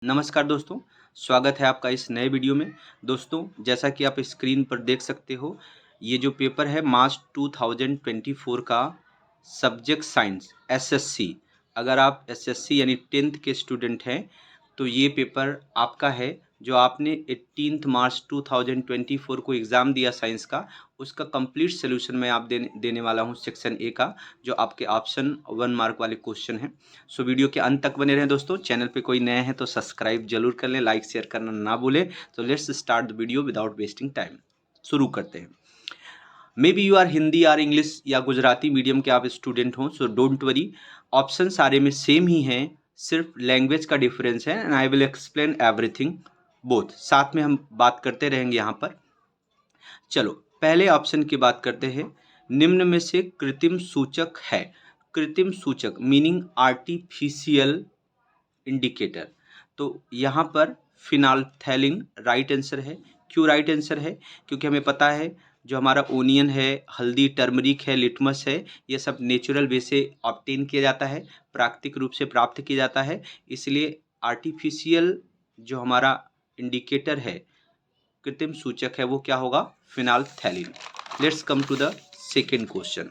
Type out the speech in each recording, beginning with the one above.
नमस्कार दोस्तों, स्वागत है आपका इस नए वीडियो में। दोस्तों, जैसा कि आप स्क्रीन पर देख सकते हो, ये जो पेपर है मार्च 2024 का सब्जेक्ट साइंस एसएससी। अगर आप एसएससी यानी 10th के स्टूडेंट हैं तो ये पेपर आपका है। जो आपने 18 मार्च 2024 को एग्ज़ाम दिया साइंस का, उसका कंप्लीट सोल्यूशन मैं आप देने वाला हूँ सेक्शन ए का, जो आपके ऑप्शन 1 मार्क वाले क्वेश्चन हैं। सो वीडियो के अंत तक बने रहें दोस्तों। चैनल पे कोई नए हैं तो सब्सक्राइब जरूर कर लें, लाइक शेयर करना ना भूलें। तो let's start the video without wasting time. शुरू करते हैं। Maybe you are Hindi or English या गुजराती मीडियम के आप स्टूडेंट हों, सो डोंट वरी, ऑप्शन सारे में सेम ही हैं, सिर्फ लैंग्वेज का डिफरेंस है। And I will explain everything both, साथ में हम बात करते रहेंगे यहाँ पर। चलो पहले ऑप्शन की बात करते हैं। निम्न में से कृत्रिम सूचक है। कृत्रिम सूचक मीनिंग आर्टिफिशियल इंडिकेटर। तो यहाँ पर फिनाल्थैलिन राइट आंसर है। क्यों राइट आंसर है? क्योंकि हमें पता है जो हमारा ओनियन है, हल्दी, टर्मरिक है, लिटमस है, ये सब नेचुरल वे से ऑब्टेन किया जाता है, प्राकृतिक रूप से प्राप्त किया जाता है। इसलिए आर्टिफिशियल जो हमारा इंडिकेटर है, कृत्रिम सूचक है, वो क्या होगा? Phenolphthalein. Let's come to the second question.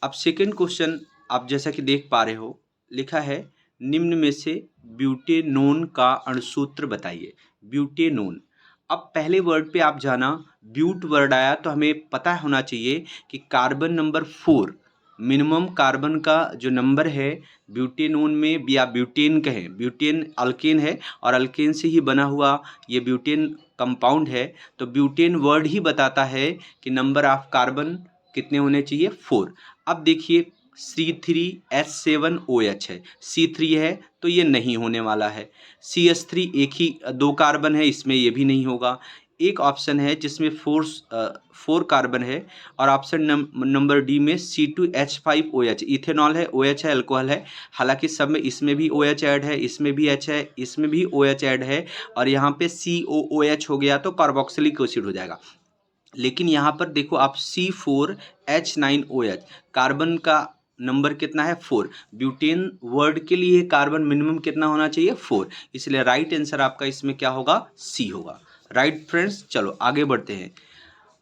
अब सेकेंड क्वेश्चन आप जैसा कि देख पा रहे हो, लिखा है निम्न में से ब्यूटेनोन का अणुसूत्र बताइए। ब्यूटेनोन। अब पहले वर्ड पे आप जाना, ब्यूट वर्ड आया तो हमें पता होना चाहिए कि कार्बन नंबर 4, मिनिमम कार्बन का जो नंबर है ब्यूटेनोन में, या ब्यूटेन कहें, ब्यूटेन अल्केन है और अल्केन से ही बना हुआ ये ब्यूटेन कंपाउंड है। तो ब्यूटेन वर्ड ही बताता है कि नंबर ऑफ कार्बन कितने होने चाहिए? 4। अब देखिए C3H7OH है, C3 है तो ये नहीं होने वाला है। CH3 एक ही 2 कार्बन है, इसमें ये भी नहीं होगा। एक ऑप्शन है जिसमें 4 कार्बन है, और ऑप्शन नंबर डी में C2H5OH, इथेनॉल है, OH है, अल्कोहल है। हालांकि सब में इसमें भी OH ऐड है, इसमें भी H है, इसमें भी OH ऐड है, और यहाँ पे COOH हो गया तो कार्बोक्सिलिक एसिड हो जाएगा। लेकिन यहाँ पर देखो आप C4H9OH, कार्बन का नंबर कितना है? 4। ब्यूटेन वर्ड के लिए कार्बन मिनिमम कितना होना चाहिए? 4। इसलिए राइट आंसर आपका इसमें क्या होगा? सी होगा। राइट फ्रेंड्स, चलो आगे बढ़ते हैं।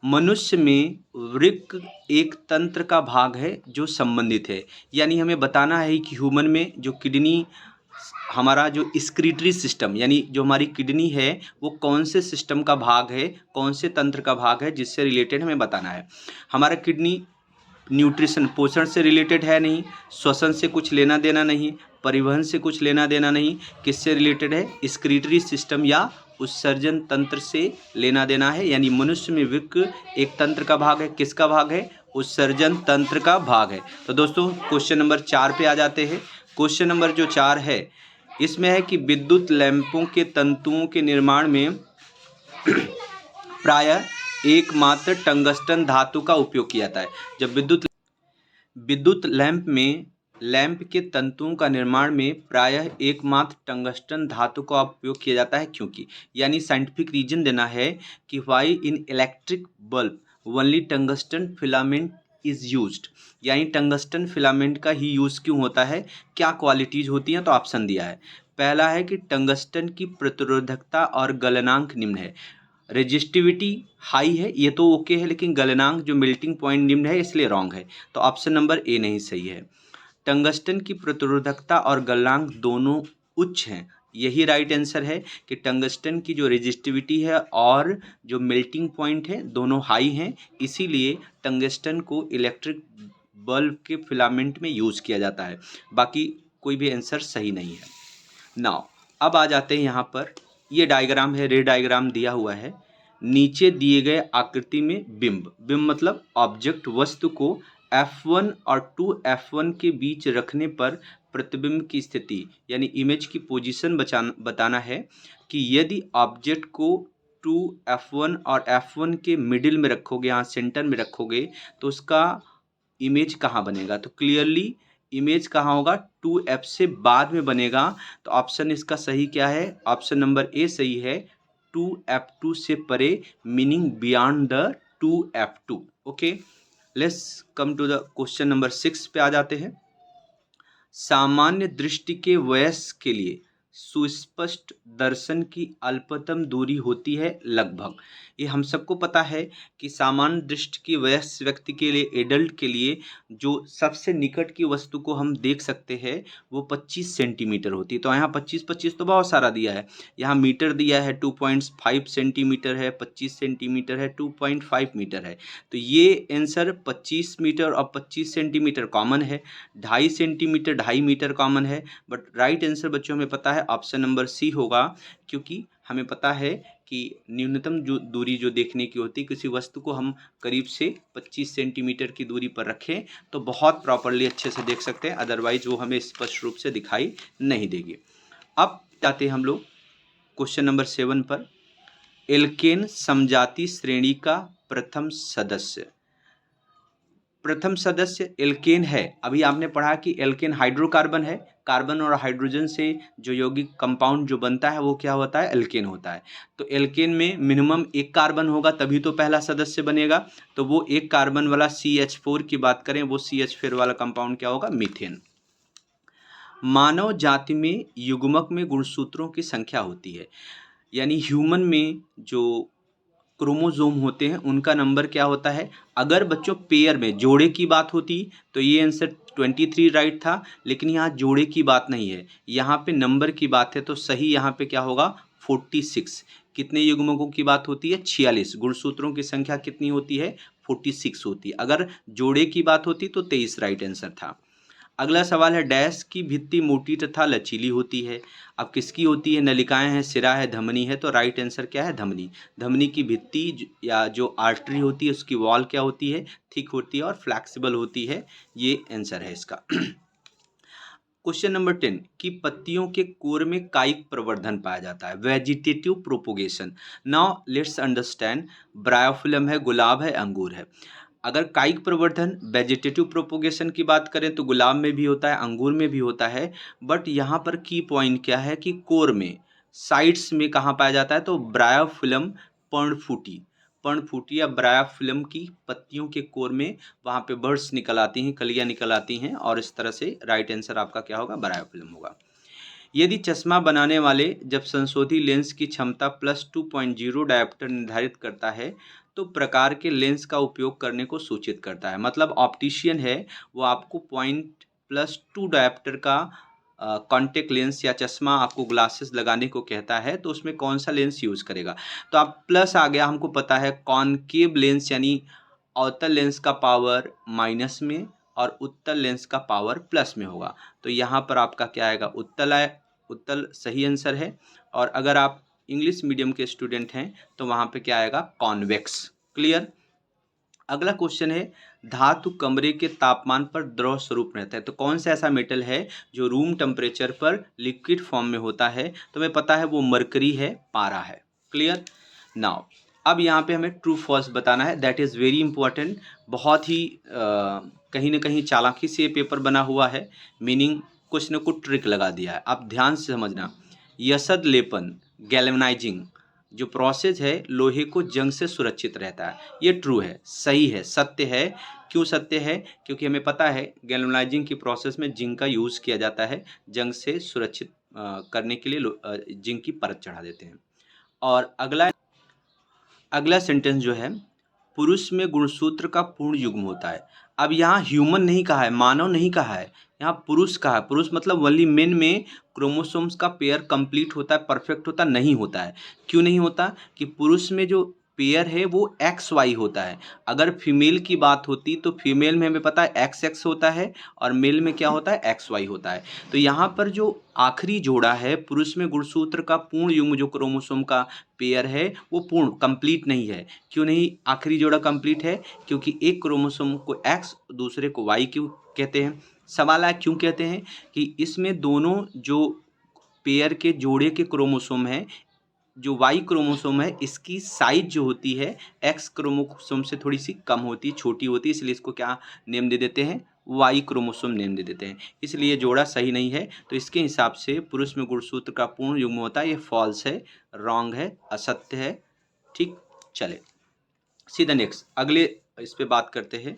मनुष्य में वृक्क एक तंत्र का भाग है जो संबंधित है। यानी हमें बताना है कि ह्यूमन में जो किडनी, हमारा जो स्क्रीटरी सिस्टम, यानी जो हमारी किडनी है, वो कौन से सिस्टम का भाग है, कौन से तंत्र का भाग है, जिससे रिलेटेड हमें बताना है। हमारा किडनी न्यूट्रिशन, पोषण से रिलेटेड है नहीं, श्वसन से कुछ लेना देना नहीं, परिवहन से कुछ लेना देना नहीं। किससे रिलेटेड है? स्क्रीटरी सिस्टम या उत्सर्जन तंत्र से लेना देना है। यानी मनुष्य में वृक्क एक तंत्र का भाग है। किसका भाग है? उत्सर्जन तंत्र का भाग है। तो दोस्तों क्वेश्चन नंबर 4 पे आ जाते हैं। क्वेश्चन नंबर जो 4 है, इसमें है कि विद्युत लैंपों के तंतुओं के निर्माण में प्रायः एकमात्र टंगस्टन धातु का उपयोग किया जाता है। जब विद्युत लैंप में, लैंप के तंतुओं का निर्माण में प्रायः एकमात्र टंगस्टन धातु का उपयोग किया जाता है। क्योंकि, यानी साइंटिफिक रीजन देना है कि why in electric bulb only tungsten filament is used. यानी टंगस्टन फिलामेंट का ही यूज़ क्यों होता है, क्या क्वालिटीज़ होती हैं? तो ऑप्शन दिया है। पहला है कि टंगस्टन की प्रतिरोधकता और गलनांक निम्न है। रेजिस्टिविटी हाई है, ये तो ओके है, लेकिन गलनांक जो मेल्टिंग पॉइंट निम्न है, इसलिए रॉन्ग है। तो ऑप्शन नंबर ए नहीं सही है। टंगस्टन की प्रतिरोधकता और गलनांक दोनों उच्च हैं। यही राइट आंसर है कि टंगस्टन की जो रेजिस्टिविटी है और जो मेल्टिंग पॉइंट है, दोनों हाई हैं। इसीलिए टंगस्टन को इलेक्ट्रिक बल्ब के फिलामेंट में यूज़ किया जाता है। बाकी कोई भी आंसर सही नहीं है। नाउ अब आ जाते हैं यहाँ पर, ये डायग्राम है, रे डायग्राम दिया हुआ है। नीचे दिए गए आकृति में बिंब, बिंब मतलब ऑब्जेक्ट, वस्तु को F1 और 2F1 के बीच रखने पर प्रतिबिंब की स्थिति, यानी इमेज की पोजीशन बताना है कि यदि ऑब्जेक्ट को 2F1 और F1 के मिडिल में रखोगे, यहाँ सेंटर में रखोगे, तो उसका इमेज कहाँ बनेगा? तो क्लियरली इमेज कहाँ होगा? 2F से बाद में बनेगा। तो ऑप्शन इसका सही क्या है? ऑप्शन नंबर ए सही है, 2F2 से परे, meaning beyond the 2F2। Okay, let's come to the question number 6 पे आ जाते हैं। सामान्य दृष्टि के वयस्क के लिए सुस्पष्ट दर्शन की अल्पतम दूरी होती है लगभग। ये हम सबको पता है कि सामान्य दृष्टि की वयस्क व्यक्ति के लिए, एडल्ट के लिए जो सबसे निकट की वस्तु को हम देख सकते हैं वो 25 सेंटीमीटर होती है। तो यहाँ 25 तो बहुत सारा दिया है। यहाँ मीटर दिया है 2.5 सेंटीमीटर है, 25 सेंटीमीटर है, 2.5 मीटर है। तो ये आंसर 25 मीटर और 25 सेंटीमीटर कॉमन है, 2.5 सेंटीमीटर 2.5 मीटर कॉमन है। बट राइट आंसर बच्चों हमें पता है ऑप्शन नंबर सी होगा, क्योंकि हमें पता है कि न्यूनतम जो दूरी जो देखने की होती है, किसी वस्तु को हम करीब से 25 सेंटीमीटर की दूरी पर रखें तो बहुत प्रॉपरली अच्छे से देख सकते हैं, अदरवाइज वो हमें स्पष्ट रूप से दिखाई नहीं देगी। अब जाते हैं हम लोग क्वेश्चन नंबर 7 पर। एल्केन समजाति श्रेणी का प्रथम सदस्य एल्केन है। अभी आपने पढ़ा कि एल्केन हाइड्रोकार्बन है, कार्बन और हाइड्रोजन से जो यौगिक कंपाउंड जो बनता है वो क्या होता है, एल्केन होता है। तो एल्केन में मिनिमम एक कार्बन होगा तभी तो पहला सदस्य बनेगा। तो वो एक कार्बन वाला CH4 की बात करें, वो CH4 वाला कंपाउंड क्या होगा, मीथेन। मानव जाति में युग्मक में गुणसूत्रों की संख्या होती है, यानी ह्यूमन में जो क्रोमोसोम होते हैं उनका नंबर क्या होता है। अगर बच्चों पेयर में जोड़े की बात होती तो ये आंसर 23 राइट था, लेकिन यहाँ जोड़े की बात नहीं है, यहाँ पे नंबर की बात है। तो सही यहाँ पे क्या होगा, 46। कितने युग्मकों की बात होती है, 46। गुणसूत्रों की संख्या कितनी होती है, 46 होती है। अगर जोड़े की बात होती तो 23 राइट आंसर था। अगला सवाल है, डैश की भित्ति मोटी तथा लचीली होती है। अब किसकी होती है, नलिकाएं हैं, सिरा है, धमनी है। तो राइट आंसर क्या है, धमनी। धमनी की भित्ति या जो आर्टरी होती है उसकी वॉल क्या होती है, थिक होती है और फ्लैक्सिबल होती है। ये आंसर है इसका। क्वेश्चन नंबर 10 की पत्तियों के कोर में कायिक प्रवर्धन पाया जाता है, vegetative propagation. Now let's understand, bryophyllum है, गुलाब है, अंगूर है। अगर कायिक प्रवर्धन वेजिटेटिव प्रोपोगेशन की बात करें तो गुलाब में भी होता है, अंगूर में भी होता है। बट यहाँ पर की पॉइंट क्या है कि कोर में, साइड्स में कहाँ पाया जाता है, तो ब्रायोफिलम पर्णफूटी या ब्रायोफिलम की पत्तियों के कोर में, वहाँ पे बर्ड्स निकल आती हैं, कलियाँ निकल आती हैं, और इस तरह से राइट आंसर आपका क्या होगा, ब्रायोफिलम होगा। यदि चश्मा बनाने वाले जब संशोधित लेंस की क्षमता +2.0 डायोप्टर निर्धारित करता है तो प्रकार के लेंस का उपयोग करने को सूचित करता है। मतलब ऑप्टिशियन है वो आपको +2 डायोप्टर का कॉन्टेक्ट लेंस या चश्मा आपको ग्लासेस लगाने को कहता है, तो उसमें कौन सा लेंस यूज़ करेगा। तो आप प्लस आ गया, हमको पता है कॉनकेव लेंस यानी अवतल लेंस का पावर माइनस में और उत्तल लेंस का पावर प्लस में होगा। तो यहाँ पर आपका क्या आएगा, उत्तल सही आंसर है। और अगर आप इंग्लिश मीडियम के स्टूडेंट हैं तो वहाँ पे क्या आएगा, कॉन्वेक्स। क्लियर। अगला क्वेश्चन है, धातु कमरे के तापमान पर द्रव स्वरूप रहता है। तो कौन सा ऐसा मेटल है जो रूम टेम्परेचर पर लिक्विड फॉर्म में होता है, तो हमें पता है वो मरकरी है, पारा है। क्लियर। नाउ अब यहाँ पे हमें ट्रू फॉल्स बताना है, दैट इज़ वेरी इंपॉर्टेंट। बहुत ही कहीं ना कहीं चालाकी से ये पेपर बना हुआ है, मीनिंग कुछ न कुछ ट्रिक लगा दिया है। आप ध्यान से समझना। यसद लेपन, गैल्वेनाइजिंग जो प्रोसेस है लोहे को जंग से सुरक्षित रहता है। ये ट्रू है, सही है, सत्य है। क्यों सत्य है, क्योंकि हमें पता है गैल्वेनाइजिंग की प्रोसेस में जिंक का यूज़ किया जाता है, जंग से सुरक्षित करने के लिए जिंक की परत चढ़ा देते हैं। और अगला सेंटेंस जो है, पुरुष में गुणसूत्र का पूर्ण युग्म होता है। अब यहाँ ह्यूमन नहीं कहा है, मानव नहीं कहा है, यहाँ पुरुष कहा है। पुरुष मतलब ओनली मेन में क्रोमोसोम्स का पेयर कंप्लीट होता है, परफेक्ट होता नहीं होता है। क्यों नहीं होता, कि पुरुष में जो पेयर है वो XY होता है। अगर फीमेल की बात होती तो फीमेल में हमें पता है XX होता है और मेल में क्या होता है, XY होता है। तो यहाँ पर जो आखिरी जोड़ा है, पुरुष में गुणसूत्र का पूर्ण युग्म जो क्रोमोसोम का पेयर है वो पूर्ण कंप्लीट नहीं है। क्यों नहीं आखिरी जोड़ा कंप्लीट है, क्योंकि एक क्रोमोसोम को X दूसरे को Y क्यों कहते हैं। सवाल है क्यों कहते हैं, कि इसमें दोनों जो पेयर के जोड़े के क्रोमोसोम है, जो Y क्रोमोसोम है इसकी साइज जो होती है X क्रोमोसोम से थोड़ी सी कम होती है, छोटी होती है, इसलिए इसको क्या नेम दे देते हैं, Y क्रोमोसोम नेम दे देते हैं। इसलिए जोड़ा सही नहीं है। तो इसके हिसाब से पुरुष में गुणसूत्र का पूर्ण युग्म होता है, ये फॉल्स है, रॉन्ग है, असत्य है। ठीक, चले सीधा नेक्स्ट अगले इस पे बात करते हैं।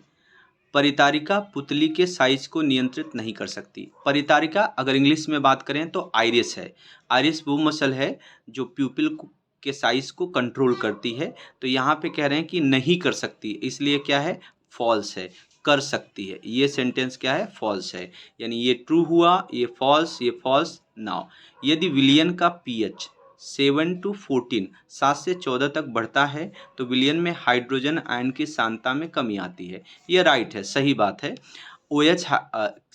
परितारिका पुतली के साइज को नियंत्रित नहीं कर सकती। परितारिका अगर इंग्लिश में बात करें तो आइरिस है। आइरिस वो मसल है जो प्यूपिल के साइज को कंट्रोल करती है। तो यहाँ पे कह रहे हैं कि नहीं कर सकती, इसलिए क्या है, फॉल्स है। कर सकती है, ये सेंटेंस क्या है, फॉल्स है। यानी ये ट्रू हुआ, ये फॉल्स, ये फॉल्स। नाउ यदि विलियन का पीएच 7 to 14 7 से 14 तक बढ़ता है तो विलियन में हाइड्रोजन आयन की सांद्रता में कमी आती है। ये राइट है, सही बात है। OH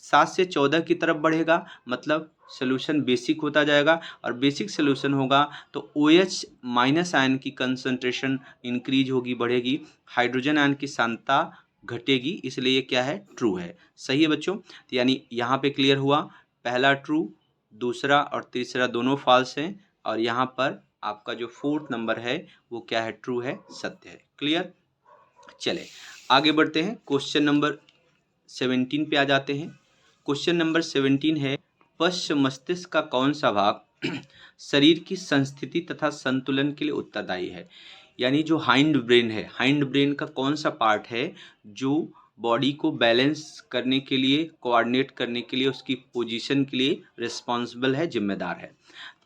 7 से 14 की तरफ बढ़ेगा मतलब सोल्यूशन बेसिक होता जाएगा, और बेसिक सोल्यूशन होगा तो OH माइनस आयन की कंसंट्रेशन इंक्रीज होगी, बढ़ेगी, हाइड्रोजन आयन की सांद्रता घटेगी, इसलिए ये क्या है, ट्रू है। सही है बच्चों। तो यानी यहाँ पे क्लियर हुआ, पहला ट्रू, दूसरा और तीसरा दोनों फॉल्स हैं, और यहाँ पर आपका जो फोर्थ नंबर है वो क्या है, ट्रू है, सत्य है। क्लियर। चले आगे बढ़ते हैं, क्वेश्चन नंबर 17 पे आ जाते हैं। क्वेश्चन नंबर 17 है, पश्च मस्तिष्क का कौन सा भाग शरीर की संस्थिति तथा संतुलन के लिए उत्तरदायी है। यानी जो हाइंड ब्रेन है, हाइंड ब्रेन का कौन सा पार्ट है जो बॉडी को बैलेंस करने के लिए, कोऑर्डिनेट करने के लिए, उसकी पोजीशन के लिए रिस्पॉन्सिबल है, जिम्मेदार है।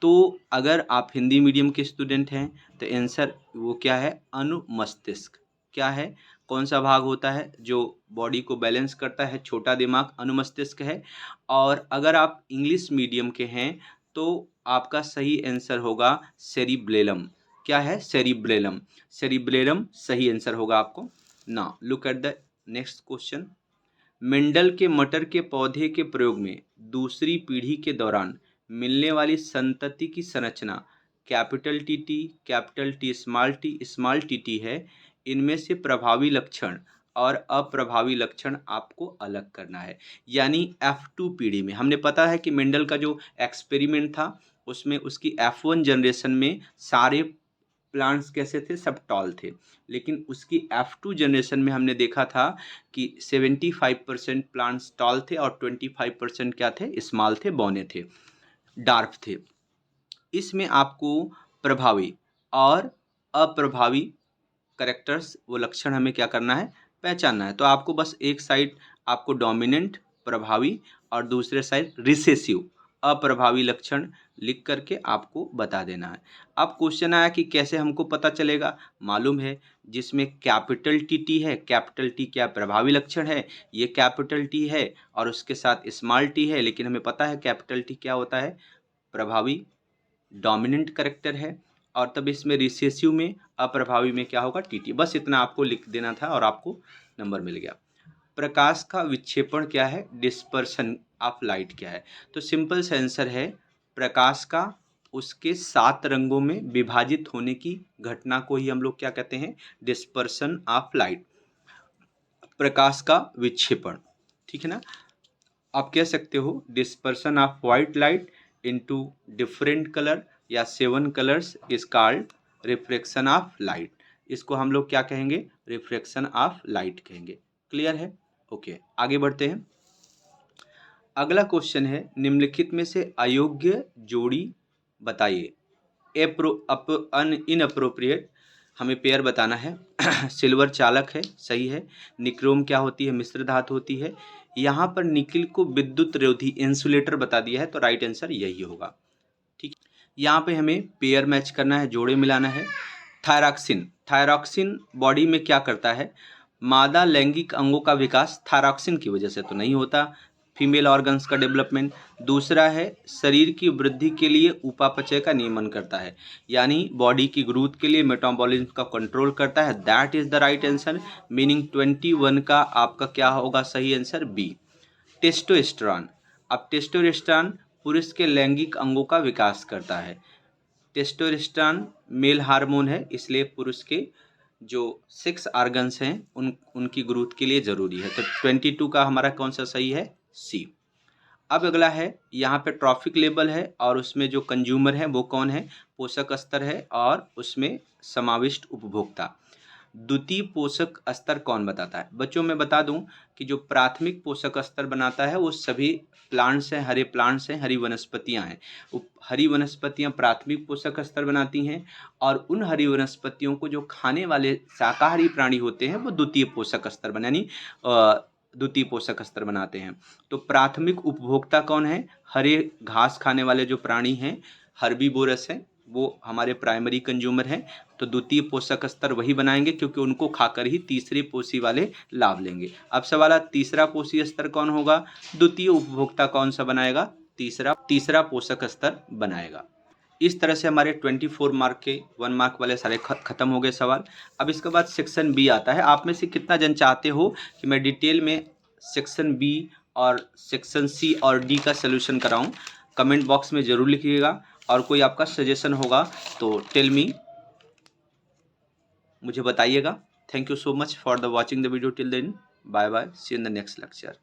तो अगर आप हिंदी मीडियम के स्टूडेंट हैं तो आंसर वो क्या है, अनुमस्तिष्क। क्या है, कौन सा भाग होता है जो बॉडी को बैलेंस करता है, छोटा दिमाग, अनुमस्तिष्क है। और अगर आप इंग्लिश मीडियम के हैं तो आपका सही आंसर होगा सेरिब्रेलम। क्या है, सेरिब्रेलम। सेरिब्रेलम सही आंसर होगा आपको। ना look at the next question. Mendel के मटर के पौधे के प्रयोग में दूसरी पीढ़ी के दौरान मिलने वाली संतति की संरचना capital T, capital T, small T है। इनमें से प्रभावी लक्षण और अप्रभावी लक्षण आपको अलग करना है। यानी F2 पीढ़ी में हमने पता है कि मेंडल का जो एक्सपेरिमेंट था उसमें उसकी F1 जनरेशन में सारे प्लांट्स कैसे थे, सब टॉल थे। लेकिन उसकी F2 जनरेशन में हमने देखा था कि 75% प्लांट्स टॉल थे और 25% क्या थे, स्मॉल थे, बौने थे, डार्क थे। इसमें आपको प्रभावी और अप्रभावी करेक्टर्स, वो लक्षण हमें क्या करना है, पहचानना है। तो आपको बस एक साइड आपको डोमिनेंट प्रभावी और दूसरे साइड रिसेसिव अप्रभावी लक्षण लिख करके आपको बता देना है। अब क्वेश्चन आया कि कैसे हमको पता चलेगा, मालूम है जिसमें कैपिटल टी है, कैपिटल टी क्या प्रभावी लक्षण है, ये कैपिटल टी है और उसके साथ स्मॉल टी है, लेकिन हमें पता है कैपिटल टी क्या होता है, प्रभावी डोमिनेंट करेक्टर है, और तब इसमें रिसेसिव में अप्रभावी में क्या होगा, टीटी। बस इतना आपको लिख देना था और आपको नंबर मिल गया। प्रकाश का विक्षेपण क्या है, डिस्पर्शन ऑफ लाइट क्या है। तो सिंपल सा आंसर है, प्रकाश का उसके 7 रंगों में विभाजित होने की घटना को ही हम लोग क्या कहते हैं, डिस्पर्शन ऑफ लाइट, प्रकाश का विक्षेपण। ठीक है ना। आप कह सकते हो dispersion of white light into different colour या 7 colours is called reflection of light. इसको हम लोग क्या कहेंगे, रिफ्लेक्शन ऑफ लाइट कहेंगे। क्लियर है। ओके आगे बढ़ते हैं। अगला क्वेश्चन है, निम्नलिखित में से अयोग्य जोड़ी बताइए। इनअप्रोप्रिएट हमें पेयर बताना है। सिल्वर चालक है, सही है। निक्रोम क्या होती है, मिश्र धातु होती है। यहाँ पर निकिल को विद्युत रोधी इंसुलेटर बता दिया है, तो राइट आंसर यही होगा। ठीक, यहाँ पे हमें पेयर मैच करना है, जोड़े मिलाना है। थायरॉक्सिन, थायरॉक्सिन बॉडी में क्या करता है, मादा लैंगिक अंगों का विकास थायरॉक्सिन की वजह से तो नहीं होता, फीमेल ऑर्गन्स का डेवलपमेंट। दूसरा है शरीर की वृद्धि के लिए उपापचय का नियमन करता है, यानी बॉडी की ग्रोथ के लिए मेटाबॉलिज्म का कंट्रोल करता है। That is the right answer, meaning 21 का आपका क्या होगा सही आंसर, बी। टेस्टोस्टेरोन, अब टेस्टोस्टेरोन पुरुष के लैंगिक अंगों का विकास करता है। टेस्टोस्टेरोन मेल हार्मोन है, इसलिए पुरुष के जो 6 ऑर्गन्स हैं उनकी ग्रोथ के लिए ज़रूरी है। तो 22 का हमारा कौन सा सही है, सी। अब अगला है, यहाँ पे ट्रॉफिक लेबल है और उसमें जो कंज्यूमर है वो कौन है, पोषक स्तर है और उसमें समाविष्ट उपभोक्ता। द्वितीय पोषक स्तर कौन बताता है। बच्चों मैं बता दूं कि जो प्राथमिक पोषक स्तर बनाता है वो सभी प्लांट्स हैं, हरे प्लांट्स हैं, हरी वनस्पतियां हैं। हरी वनस्पतियां प्राथमिक पोषक स्तर बनाती हैं और उन हरी वनस्पतियों को जो खाने वाले शाकाहारी प्राणी होते हैं वो द्वितीय पोषक स्तर बना, यानी द्वितीय पोषक स्तर बनाते हैं। तो प्राथमिक उपभोक्ता कौन है? हरे घास खाने वाले जो प्राणी हैं, हर्बीवोरस हैं, वो हमारे प्राइमरी कंज्यूमर हैं। तो द्वितीय पोषक स्तर वही बनाएंगे क्योंकि उनको खाकर ही तीसरे पोषी वाले लाभ लेंगे। अब सवाल है तीसरा पोषी स्तर कौन होगा? द्वितीय उपभोक्ता कौन सा बनाएगा? तीसरा पोषक स्तर बनाएगा। इस तरह से हमारे 24 मार्क के 1 मार्क वाले सारे खत्म हो गए सवाल। अब इसके बाद सेक्शन बी आता है। आप में से कितना जन चाहते हो कि मैं डिटेल में सेक्शन बी और सेक्शन सी और डी का सोल्यूशन कराऊं? कमेंट बॉक्स में ज़रूर लिखिएगा, और कोई आपका सजेशन होगा तो टेल मी, मुझे बताइएगा। Thank you so much for the watching the video till then. Bye bye, see in the next lecture.